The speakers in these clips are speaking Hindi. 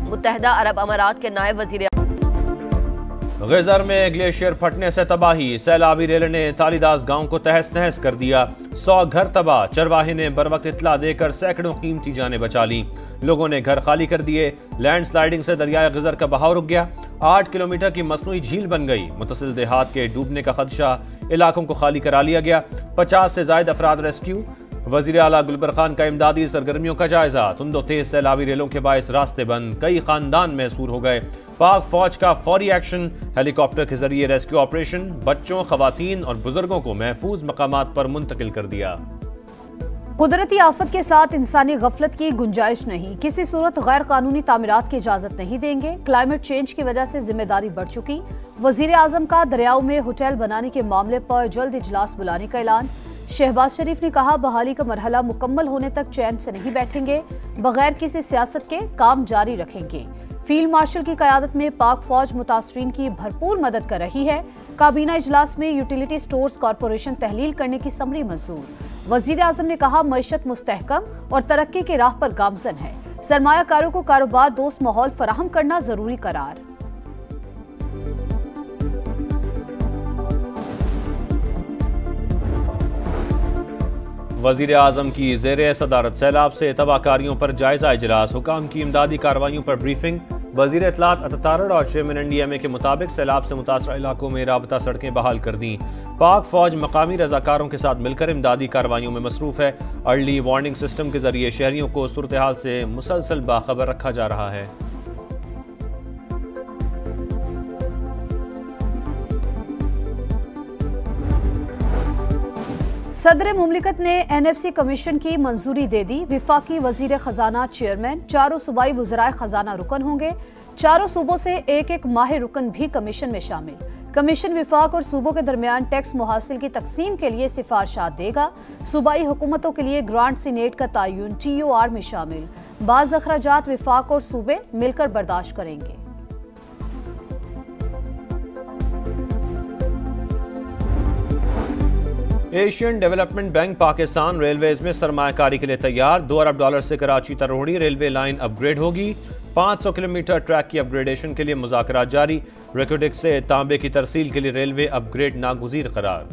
मुत्तहदा अरब अमारात के नायब वजीर गजर में ग्लेशियर फटने से तबाही, सैलाबी रेल ने तालीदास गांव को तहस नहस कर दिया। 100 घर तबाह, चरवाहे ने बरवक्त इत्तला देकर सैकड़ों कीमती जानें बचा ली। लोगों ने घर खाली कर दिए। लैंडस्लाइडिंग से दरियाए गजर का बहाव रुक गया। 8 किलोमीटर की मसनूई झील बन गई। मुतसिल देहात के डूबने का खदशा, इलाकों को खाली करा लिया गया। 50 से ज्यादा अफराद रेस्क्यू। वजीर आला गुलबर खान का इमदादी सरगर्मियों का जायजा। तुंदो तेज सैलाबी रेलों के बायस रास्ते बंद, कई खानदान महसूर हो गए। पाक फौज का फौरी एक्शन, हेलीकॉप्टर के जरिए रेस्क्यू ऑपरेशन। बच्चों, खवातीन और बुजुर्गों को महफूज मकामात पर मुंतकिल कर दिया। कुदरती आफत के साथ इंसानी गफलत की गुंजाइश नहीं। किसी सूरत गैर कानूनी तामीरात की इजाजत नहीं देंगे। क्लाइमेट चेंज की वजह से जिम्मेदारी बढ़ चुकी। वजीर आजम का दरियाओं में होटल बनाने के मामले पर जल्द इजलास बुलाने का ऐलान। शहबाज शरीफ ने कहा, बहाली का मरहला मुकम्मल होने तक चैन से नहीं बैठेंगे, बगैर किसी सियासत के काम जारी रखेंगे। फील्ड मार्शल की क़यादत में पाक फौज मुतासरीन की भरपूर मदद कर रही है। काबीना इजलास में यूटिलिटी स्टोर्स कॉरपोरेशन तहलील करने की समरी मंजूर। वजीर आजम ने कहा, मईशत मुस्तहकम और तरक्की के राह पर गामजन है। सरमायाकारों को कारोबार दोस्त माहौल फराहम करना जरूरी करार। वजीर आजम की ज़ेर सदारत सैलाब से तबाहकारियों पर जायजा इजलास। हुकाम की इमदादी कार्रवाइयों पर ब्रीफिंग। वजीर इत्तलात अततारड़ और चेयरमैन एनडीएमए के मुताबिक सैलाब से मुतासरा इलाकों में राबता सड़कें बहाल कर दी। पाक फौज मकामी रजाकारों के साथ मिलकर इमदादी कार्रवाइयों में मसरूफ है। अर्ली वार्निंग सिस्टम के जरिए शहरियों को सूरत हाल से मुसलसल बाखबर रखा जा रहा है। सदर मुमलिकत ने NFC कमीशन की मंजूरी दे दी। विफाकी वजीर खजाना चेयरमैन, चारों सूबाई वज़राए खजाना रुकन होंगे। चारों सूबों से एक एक माहिर रुकन भी कमीशन में शामिल। कमीशन विफाक और सूबों के दरमियान टैक्स मुहासिल की तकसीम के लिए सिफारिशात देगा। सूबाई हुकूमतों के लिए ग्रांट सीनेट का तयन TOR में शामिल। बाज़ अखराजात विफाक और सूबे मिलकर बर्दाश्त करेंगे। Asian development bank Pakistan railways में सरमायाकारी के लिए तैयार। $2 अरब से Karachi Tarodi railway line upgrade होगी। 500 किलोमीटर ट्रैक की अपग्रेडेशन के लिए मुज़ाकरात जारी। रेकोडिक से तांबे की तरसील के लिए रेलवे अपग्रेड नागुज़ीर करार।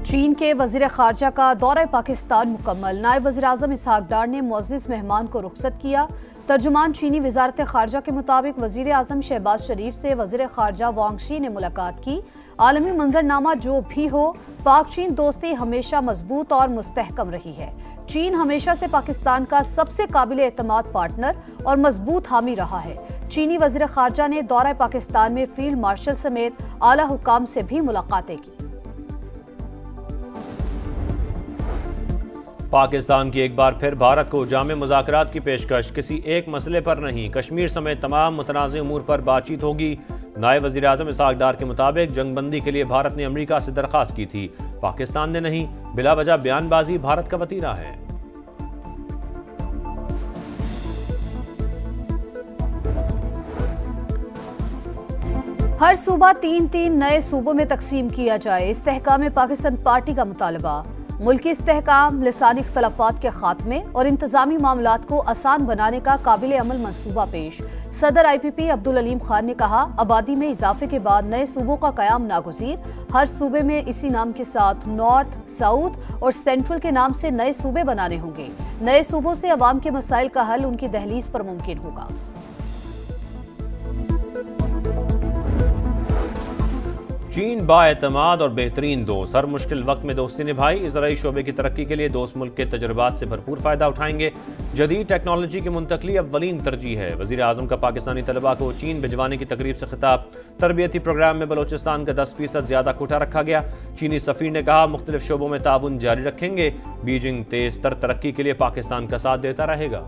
चीन के वजीर खारजा का दौरा पाकिस्तान मुकम्मल। नायब वज़ीर आज़म इसहाक डार ने मुअज़्ज़िज़ मेहमान को रुखसत किया। तर्जुमान चीनी वजारत खारजा के मुताबिक वजीर आजम शहबाज शरीफ से वजीर खारजा वांग शी ने मुलाकात की। आलमी मंजरनामा जो भी हो, पाक चीन दोस्ती हमेशा मजबूत और मुस्तहकम रही है। चीन हमेशा से पाकिस्तान का सबसे काबिल एतमाद पार्टनर और मजबूत हामी रहा है। चीनी वजीर खारजा ने दौरा पाकिस्तान में फील्ड मार्शल समेत आला हुकाम से भी मुलाकातें की। पाकिस्तान की एक बार फिर भारत को जामे मुज़ाकरात की पेशकश। किसी एक मसले पर नहीं, कश्मीर समेत तमाम मुतनाज़ उमूर पर बातचीत होगी। नायब वज़ीर आज़म इसहाक डार के मुताबिक जंगबंदी के लिए भारत ने अमरीका से दरख्वास्त की थी, पाकिस्तान ने नहीं। बिला वजह बयानबाजी भारत का वतीरा है। हर सूबा 3-3 नए सूबों में तकसीम किया जाए, इस्तेहकाम पाकिस्तान पार्टी का मुतालबा। मुल्की इस्तेहकाम, लिसानी इख्तलाफात के खात्मे और इंतजामी मामलात को आसान बनाने का काबिल अमल मंसूबा पेश। सदर IPP अब्दुल अलीम खान ने कहा, आबादी में इजाफे के बाद नए सूबों का कयाम नागुज़ीर। हर सूबे में इसी नाम के साथ नॉर्थ, साउथ और सेंट्रल के नाम से नए सूबे बनाने होंगे। नए सूबों से अवाम के मसाइल का हल उनकी दहलीज पर मुमकिन होगा। चीन बाएतमाद और बेहतरीन दोस्त, हर मुश्किल वक्त में दोस्ती निभाई। ज़राई शोबे की तरक्की के लिए दोस्त मुल्क के तजुर्बात से भरपूर फ़ायदा उठाएंगे। जदीद टेक्नोलॉजी की मुंतकली अव्वलीन तरजीह है। वज़ीर आज़म का पाकिस्तानी तलबा को चीन भिजवाने की तकरीब से खिताब। तरबियती प्रोग्राम में बलोचिस्तान का 10% ज़्यादा कोटा रखा गया। चीनी सफ़ीर ने कहा, मुख्तलिफ शोबों में ताउन जारी रखेंगे। बीजिंग तेज़ तर तरक्की के लिए पाकिस्तान का साथ देता रहेगा।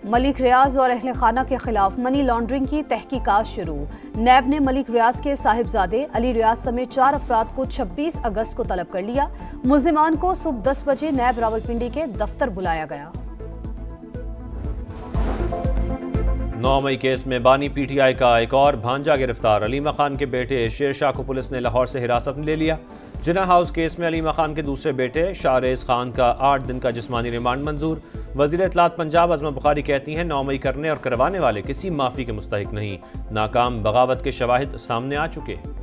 मलिक रियाज और अहले खाना के खिलाफ मनी लॉन्ड्रिंग की तहकीकात शुरू। नैब ने मलिक रियाज के साहिबजादे अली रियाज समेत 4 अफराद को 26 अगस्त को तलब कर लिया। मुल्जिमान को सुबह 10 बजे नैब रावलपिंडी के दफ्तर बुलाया गया। 9 मई केस में बानी पीटीआई का एक और भांजा गिरफ्तार। अलीमा खान के बेटे शेरशाह को पुलिस ने लाहौर से हिरासत में ले लिया। जिन्ना हाउस केस में अलीमा खान के दूसरे बेटे शाहरेज खान का 8 दिन का जिस्मानी रिमांड मंजूर। वज़ीर इत्तलात पंजाब अज़मा बुखारी कहती हैं 9 मई करने और करवाने वाले किसी माफ़ी के मुस्तहिक नहीं। नाकाम बगावत के शवाहिद सामने आ चुके।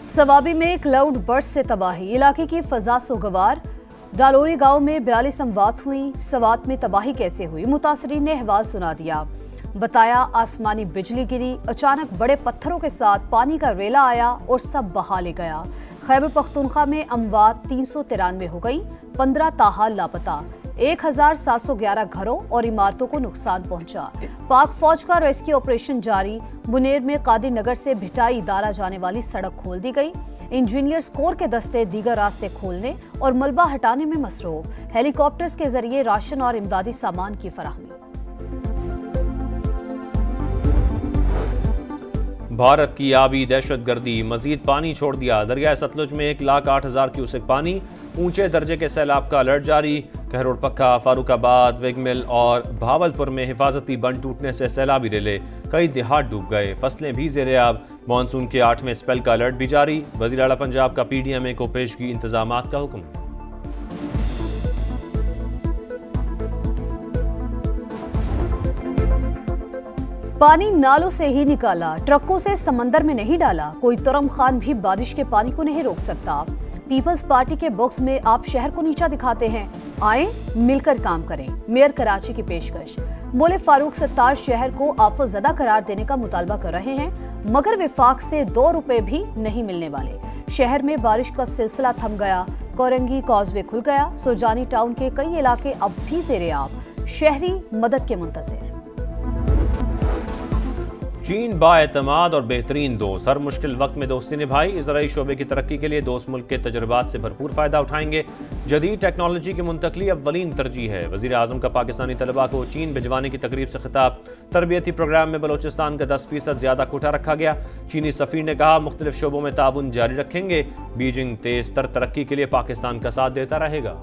सवाबी में क्लाउड बर्स्ट से तबाही, इलाके की फजा सोगवार। डालोरी गांव में 42 अमवात हुई। सवात में तबाही कैसे हुई, मुतासरीन ने अहवाल सुना दिया। बताया आसमानी बिजली गिरी, अचानक बड़े पत्थरों के साथ पानी का रेला आया और सब बहा ले गया। खैबर पख्तूनख्वा में अमवात 393 हो गई, 15 ताहाल लापता। 1711 घरों और इमारतों को नुकसान पहुंचा। पाक फौज का रेस्क्यू ऑपरेशन जारी। मुनेर में कादिर नगर से भिटाई इदारा जाने वाली सड़क खोल दी गई। इंजीनियर्स कोर के दस्ते दीगर रास्ते खोलने और मलबा हटाने में मसरूफ। हेलीकॉप्टर्स के जरिए राशन और इमदादी सामान की फराहमी। भारत की आबी दहशतगर्दी, मजीद पानी छोड़ दिया। दरिया सतलुज में 1,08,000 क्यूसेक पानी, ऊंचे दर्जे के सैलाब का अलर्ट जारी। कहरोड़ पक्का, फारूकाबाद, विगमिल और भावलपुर में हिफाजती बंद टूटने से सैलाबी रेले, कई देहात डूब गए। फसलें भी ज़ेर-ए-आब। मानसून के 8वें स्पेल का अलर्ट भी जारी। वज़ीर आला पंजाब का PDMA को पेशगी इंतजामात का हुक्म। पानी नालों से ही निकाला, ट्रकों से समंदर में नहीं डाला। कोई तुरम खान भी बारिश के पानी को नहीं रोक सकता। पीपल्स पार्टी के बॉक्स में आप शहर को नीचा दिखाते हैं, आए मिलकर काम करें। मेयर कराची की पेशकश। बोले फारूक सत्तार शहर को आफतजदा करार देने का मुतालबा कर रहे हैं, मगर विफाक से 2 रुपए भी नहीं मिलने वाले। शहर में बारिश का सिलसिला थम गया। कोरंगी कॉजवे खुल गया। सुजानी टाउन के कई इलाके अब भी ज़ेर-ए-आब। शहरी मदद के मुंतज़िर। चीन बाएतमाद और बेहतरीन दोस्त, हर मुश्किल वक्त में दोस्ती निभाई। इज़राइली शोबे की तरक्की के लिए दोस्त मुल्क के तजुर्बात से भरपूर फ़ायदा उठाएंगे। जदीद टेक्नोलॉजी की मुंतकली अव्वलीन तरजीह है। वज़ीर आज़म का पाकिस्तानी तलबा को चीन भिजवाने की तकरीब से खिताब। तरबियती प्रोग्राम में बलोचिस्तान का 10% ज़्यादा कोटा रखा गया। चीनी सफ़ीर ने कहा मुख्तलिफ शोबों में ताउन जारी रखेंगे। बीजिंग तेज़ तर तरक्की के लिए पाकिस्तान का साथ देता रहेगा।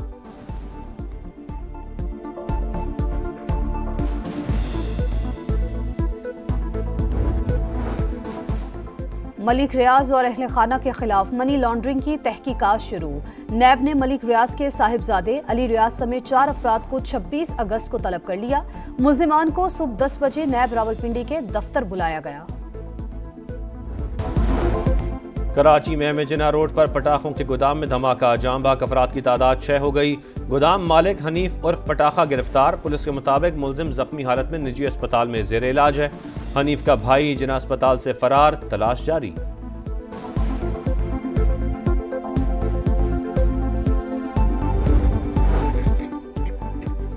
मलिक रियाज और अहले खाना के खिलाफ मनी लॉन्ड्रिंग की तहकीकात शुरू। नैब ने मलिक रियाज के साहिबजादे अली रियाज समेत 4 अफराद को 26 अगस्त को तलब कर लिया। मुल्जिमान को सुबह 10 बजे नैब रावलपिंडी के दफ्तर बुलाया गया। कराची में जिना रोड पर पटाखों के गोदाम में धमाका, जाम भाग अफराद की तादाद 6 हो गई। गोदाम मालिक हनीफ उर्फ पटाखा गिरफ्तार। पुलिस के मुताबिक मुलजिम जख्मी हालत में निजी अस्पताल में जेर इलाज है। हनीफ का भाई जिना अस्पताल से फरार, तलाश जारी।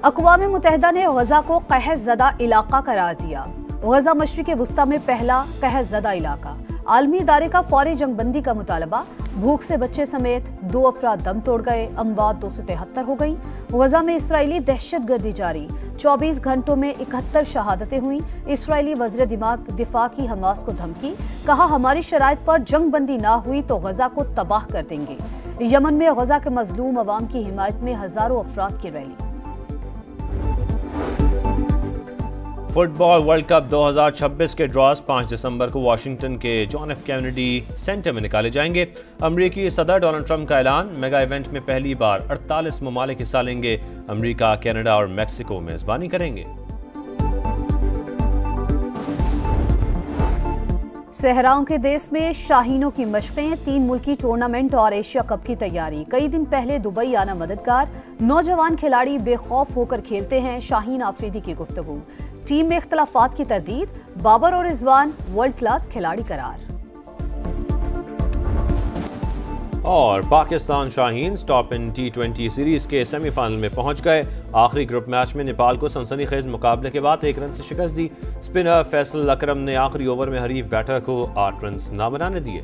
अक़वाम मुत्तहिदा ने गजा को कहस ज़दा इलाका करार दिया। गजा मशरिक़ वुस्ता में पहला कहस ज़दा इलाका। आलमी इदारे का फौरी जंगबंदी का मुतालबा। भूख से बच्चे समेत 2 अफराद दम तोड़ गए। अमवात 273 हो गई। गजा में इसराइली दहशतगर्दी जारी। 24 घंटों में 71 शहादतें हुई। इसराइली वज़ीर दिफा की हमास को धमकी, कहा हमारी शराइत पर जंगबंदी ना हुई तो गजा को तबाह कर देंगे। यमन में गजा के मजलूम अवाम की हिमायत में हजारों अफराद की रैली। फुटबॉल वर्ल्ड कप 2026 के ड्रॉज 5 दिसंबर को वाशिंगटन के जॉन एफ कैनेडी सेंटर में निकाले जाएंगे। अमरीकी सदर डोनाल्ड ट्रंप का ऐलान, मेगा इवेंट में पहली बार 48 ममालिक हिस्सा लेंगे। अमरीका, कनाडा और मैक्सिको मेजबानी करेंगे। सहराओं के देश में शाहीनों की मशकें, 3 मुल्की टूर्नामेंट और एशिया कप की तैयारी। कई दिन पहले दुबई आना मददगार। नौजवान खिलाड़ी बेखौफ होकर खेलते हैं। शाहीन आफरीदी की गुफ्तगू। टीम में इख्तलाफात की तरदीद। बाबर और रिजवान वर्ल्ड क्लास खिलाड़ी करार। और Pakistan Shaheen top in T20 series के सेमीफाइनल में पहुंच गए। आखिरी ग्रुप मैच में नेपाल को सनसनीखेज मुकाबले के बाद 1 रन से शिकस्त दी। स्पिनर फैसल अकरम ने आखिरी ओवर में हरीफ बैटर को 8 रन ना बनाने दिए।